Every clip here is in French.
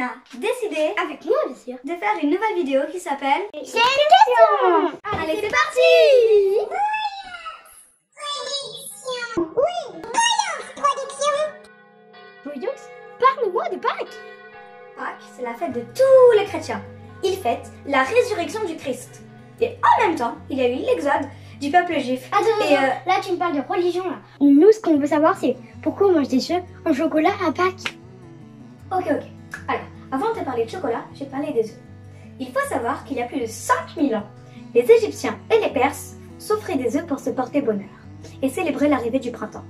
a décidé, avec moi bien sûr, de faire une nouvelle vidéo qui s'appelle J'ai une question. Allez, c'est parti! Boyoux, parle-moi de Pâques. Pâques, c'est la fête de tous les chrétiens. Ils fêtent la résurrection du Christ. Et en même temps, il y a eu l'exode du peuple juif. Attends, là tu me parles de religion là. Nous, ce qu'on veut savoir, c'est pourquoi on mange des œufs en chocolat à Pâques. Ok. Alors, avant de te parler de chocolat, je vais te parler des œufs. Il faut savoir qu'il y a plus de 5000 ans, les Égyptiens et les Perses s'offraient des œufs pour se porter bonheur et célébrer l'arrivée du printemps.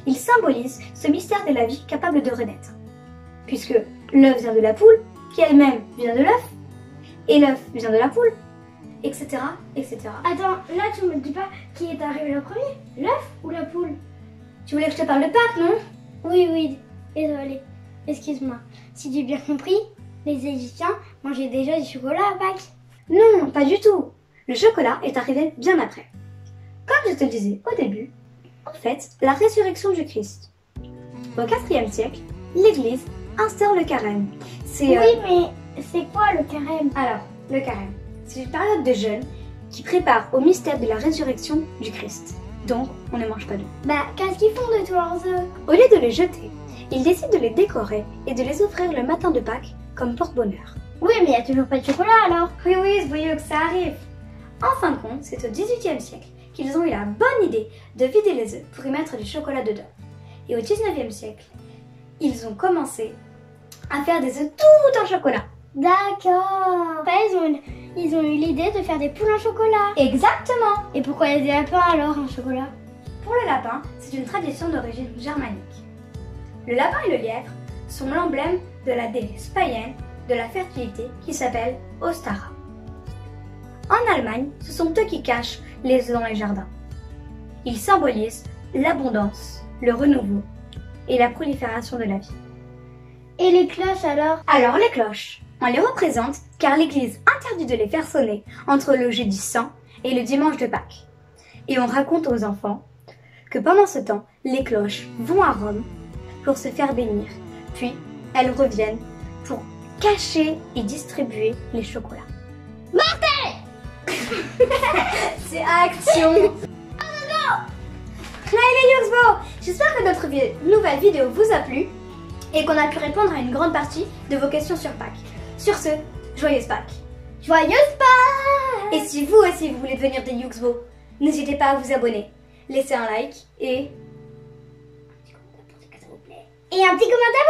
Ils symbolisent ce mystère de la vie capable de renaître, puisque l'œuf vient de la poule, qui elle-même vient de l'œuf, et l'œuf vient de la poule, etc., etc. Attends, là tu me dis pas qui est arrivé le premier, l'œuf ou la poule? Tu voulais que je te parle de Pâques, non? Oui, désolé. Excuse-moi. Si j'ai bien compris, les Égyptiens mangeaient déjà du chocolat à Pâques. Non, pas du tout. Le chocolat est arrivé bien après. Comme je te le disais au début, en fait, la résurrection du Christ. Au IVe siècle, l'Église instaure le carême. Oui, mais c'est quoi le carême? Alors, le carême, c'est une période de jeûne qui prépare au mystère de la résurrection du Christ. Donc, on ne mange pas d'œufs. Bah, qu'est-ce qu'ils font de tous leurs œufs? Au lieu de les jeter, ils décident de les décorer et de les offrir le matin de Pâques comme porte-bonheur. Oui, mais il n'y a toujours pas de chocolat alors. Oui, ce voyez que ça arrive. En fin de compte, c'est au XVIIIe siècle qu'ils ont eu la bonne idée de vider les œufs pour y mettre du chocolat dedans. Et au XIXe siècle, ils ont commencé à faire des œufs tout en chocolat. D'accord. Ils ont eu l'idée de faire des poules en chocolat. Exactement. Et pourquoi il y a des lapins alors en chocolat? Pour le lapin, c'est une tradition d'origine germanique. Le lapin et le lièvre sont l'emblème de la déesse païenne de la fertilité qui s'appelle Ostara. En Allemagne, ce sont eux qui cachent les œufs dans les jardins. Ils symbolisent l'abondance, le renouveau et la prolifération de la vie. Et les cloches alors? Alors les cloches, on les représente car l'Église interdit de les faire sonner entre le jeudi saint et le dimanche de Pâques. Et on raconte aux enfants que pendant ce temps, les cloches vont à Rome pour se faire bénir, puis elles reviennent pour cacher et distribuer les chocolats. C'est action. Oh non. Hey les Yuxbo, j'espère que notre nouvelle vidéo vous a plu et qu'on a pu répondre à une grande partie de vos questions sur Pâques. Sur ce, joyeuse Pâques. Joyeuse Pâques. Et si vous aussi vous voulez devenir des Yuxbo, n'hésitez pas à vous abonner, laissez un like et un petit commentaire